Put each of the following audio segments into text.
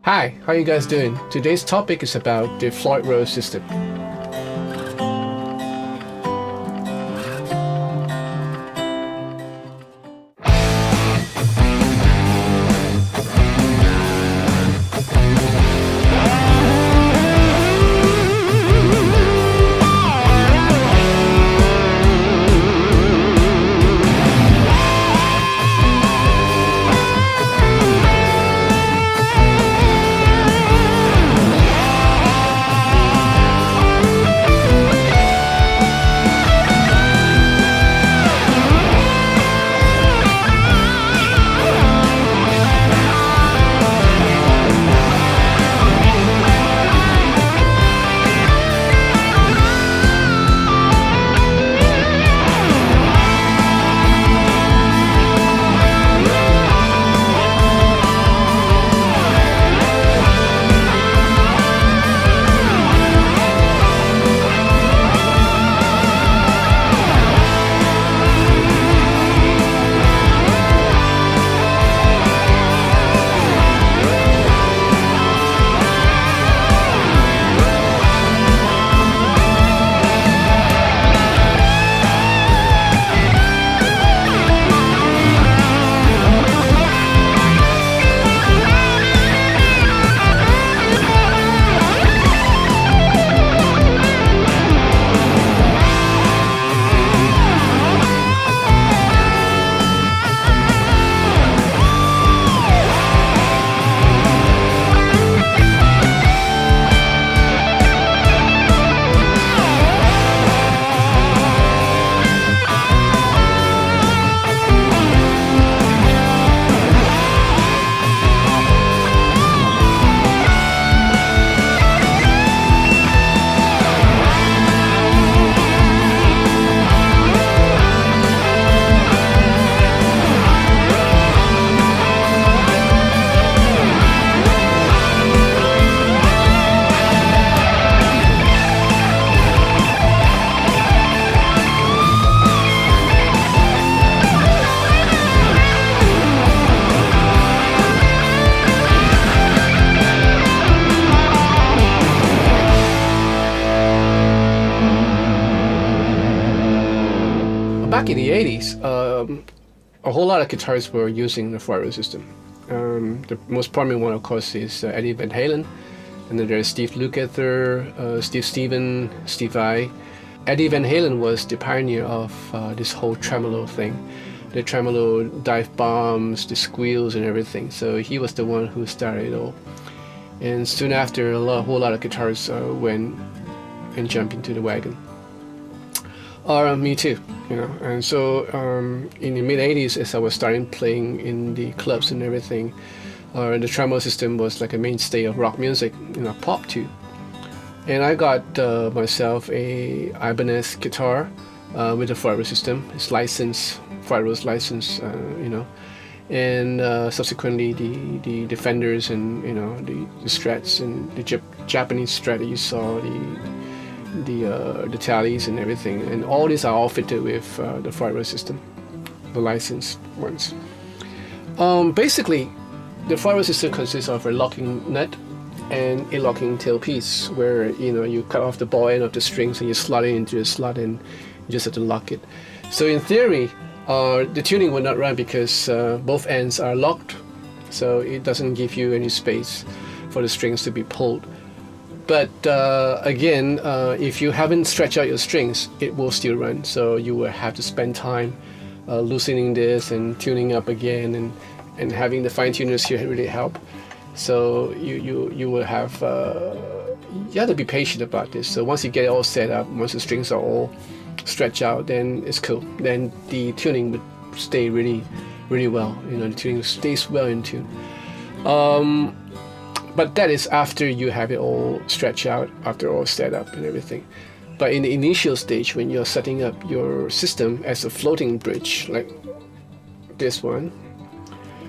Hi, how you guys doing? Today's topic is about the Floyd Rose system. Back in the 80s, a whole lot of guitarists were using the Floyd Rose system. The most prominent one, of course, is Eddie Van Halen, and then there's Steve Lukather, Steve Steven, Steve Vai. Eddie Van Halen was the pioneer of this whole tremolo thing, the tremolo dive bombs, the squeals and everything. So he was the one who started it all. And soon after, a whole lot of guitarists went and jumped into the wagon. Me too, you know. And so in the mid 80s, as I was starting playing in the clubs and everything, the tremolo system was like a mainstay of rock music, you know, pop too. And I got myself a Ibanez guitar with a Floyd Rose system. It's licensed, Floyd Rose license, you know. And subsequently the Fenders and, you know, the Strats and the Japanese Strat that you saw, the tallies and everything, and all these are all fitted with the Floyd Rose system, the licensed ones. Basically, the Floyd Rose system consists of a locking nut and a locking tailpiece, where you cut off the ball end of the strings and you slot it into the slot and you just have to lock it. So in theory, the tuning will not run because both ends are locked, so it doesn't give you any space for the strings to be pulled. But again, if you haven't stretched out your strings, it will still run. So you will have to spend time loosening this and tuning up again, and having the fine tuners here really help. So you will have you have to be patient about this. So once you get it all set up, once the strings are all stretched out, then it's cool. Then the tuning would stay really well. You know, the tuning stays well in tune. But that is after you have it all stretched out, after all set up and everything. But in the initial stage, when you're setting up your system as a floating bridge, like this one,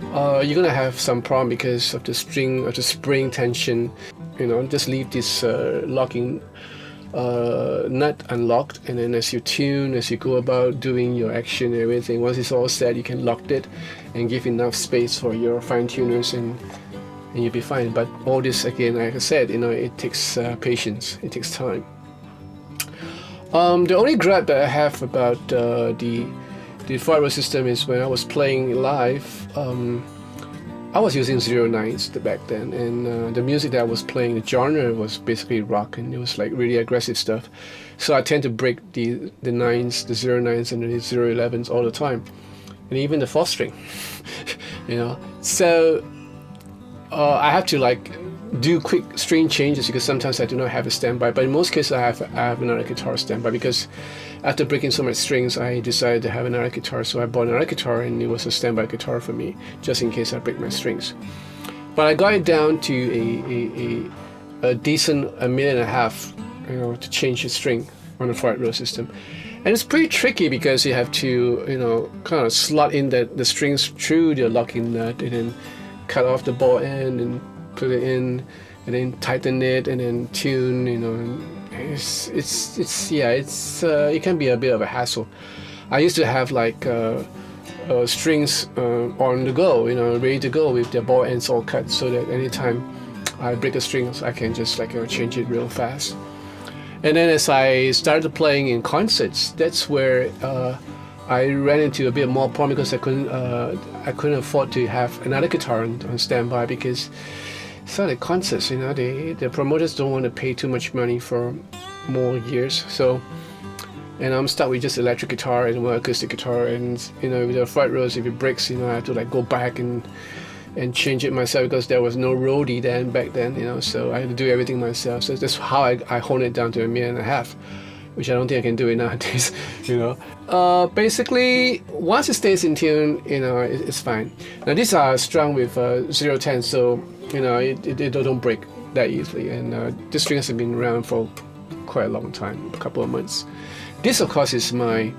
you're gonna have some problem because of the spring tension. You know, just leave this locking nut unlocked, and then as you tune, as you go about doing your action and everything, once it's all set, you can lock it and give enough space for your fine tuners and and you'll be fine. But all this, again, like I said, it takes patience, it takes time. The only gripe that I have about the Floyd Rose system is when I was playing live, I was using 09s back then, and the music that I was playing, the genre was basically rock, and it was like really aggressive stuff. So I tend to break the 9s, the 09s, and the 011s all the time, and even the 4th string, So I have to like do quick string changes because sometimes I do not have a standby. But in most cases, I have another guitar standby because after breaking so much strings, I decided to have another guitar. So I bought another guitar, and it was a standby guitar for me, just in case I break my strings. But I got it down to a decent $1.5 million, to change the string on the Floyd Rose system. And it's pretty tricky because you have to, kind of slot in the strings through the locking nut, and then cut off the ball end and put it in, and then tighten it, and then tune. It can be a bit of a hassle. I used to have like strings on the go, ready to go with the ball ends all cut, so that anytime I break a string, I can just change it real fast. And then as I started playing in concerts, that's where I ran into a bit more problem because I couldn't afford to have another guitar on standby because some of the concerts, the promoters don't want to pay too much money for more years. So, and I'm stuck with just electric guitar and one acoustic guitar, and with the Floyd Rose, if it breaks, I have to go back and change it myself because there was no roadie back then, so I had to do everything myself. So that's how I honed it down to $1.5 million, which I don't think I can do it nowadays. Basically, once it stays in tune, it's fine. Now these are strung with 010, so it don't break that easily. And this string has been around for quite a long time, a couple of months. This, of course, is my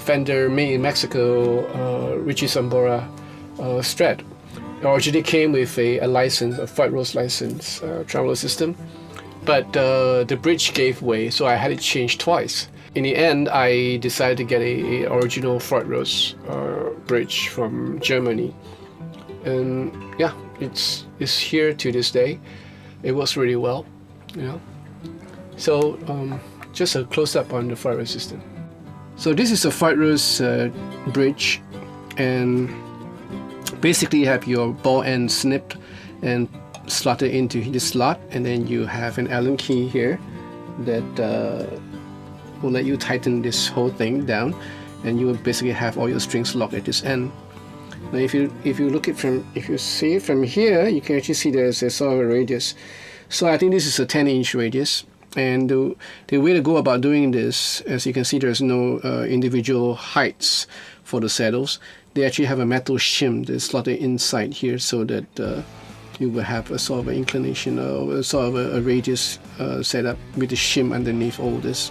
Fender made in Mexico Richie Sambora Strat. It originally came with a license, a Floyd Rose license, tremolo system, but the bridge gave way, so I had it changed twice. In the end, I decided to get a original Floyd Rose bridge from Germany, and yeah, it's here to this day. It works really well, So just a close up on the Floyd Rose system. So this is a Floyd Rose bridge, and basically you have your ball end snipped and slotted into this slot, and then you have an Allen key here that will let you tighten this whole thing down, and you will basically have all your strings locked at this end. Now if you see it from here, you can actually see there's a sort of a radius. So I think this is a 10-inch radius, and the way to go about doing this, as you can see, there's no individual heights for the saddles. They actually have a metal shim that's slotted inside here, so that you will have a sort of an inclination or a sort of a radius setup with the shim underneath all this,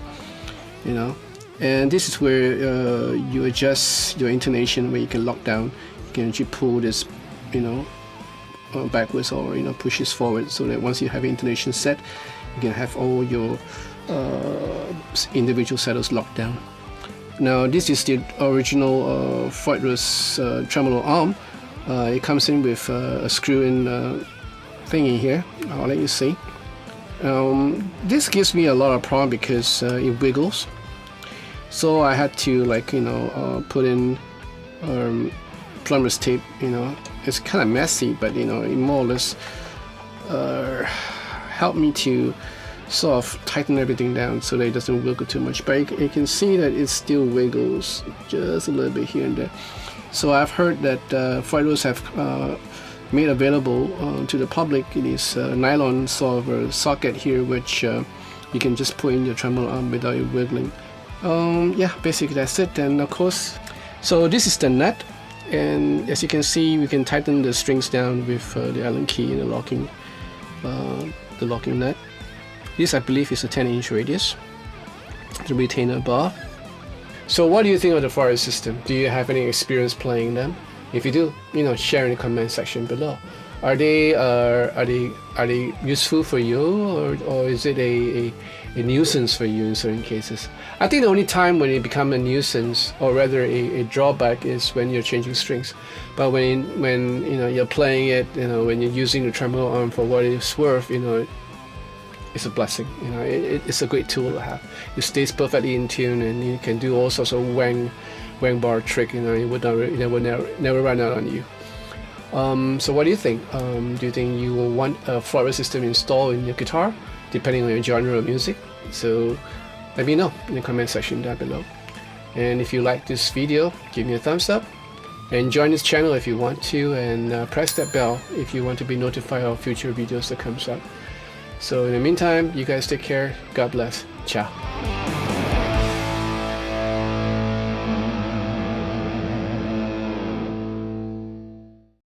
And this is where you adjust your intonation, where you can lock down. You can actually pull this, backwards, or push this forward, so that once you have intonation set, you can have all your individual saddles locked down. Now this is the original Floyd Rose Tremolo Arm. It comes in with a screw-in thingy here. I'll let you see. This gives me a lot of problem because it wiggles. So I had to put in plumber's tape. It's kind of messy, but it more or less helped me to sort of tighten everything down so that it doesn't wiggle too much. But you can see that it still wiggles just a little bit here and there. So I've heard that Floyd Rose have made available to the public this nylon sort of a socket here, which you can just put in your tremolo arm without it wiggling. Yeah, basically that's it. And of course, so this is the nut, and as you can see, we can tighten the strings down with the Allen key and the locking nut. This, I believe, is a 10-inch radius, the retainer bar. So what do you think of the Floyd Rose system? Do you have any experience playing them? If you do, share in the comment section below. Are they useful for you, or is it nuisance for you in certain cases. I think the only time when it becomes a nuisance, or rather a drawback, is when you're changing strings. But when you're playing it, when you're using the tremolo arm for what it's worth, it's a blessing. It's a great tool to have. It stays perfectly in tune, and you can do all sorts of wang bar trick. It would never run out on you. So what do you think? Do you think you will want a Floyd Rose system installed in your guitar, depending on your genre of music? So let me know in the comment section down below. And if you like this video, give me a thumbs up, and join this channel if you want to, and press that bell if you want to be notified of future videos that comes up. So in the meantime, you guys take care. God bless. Ciao.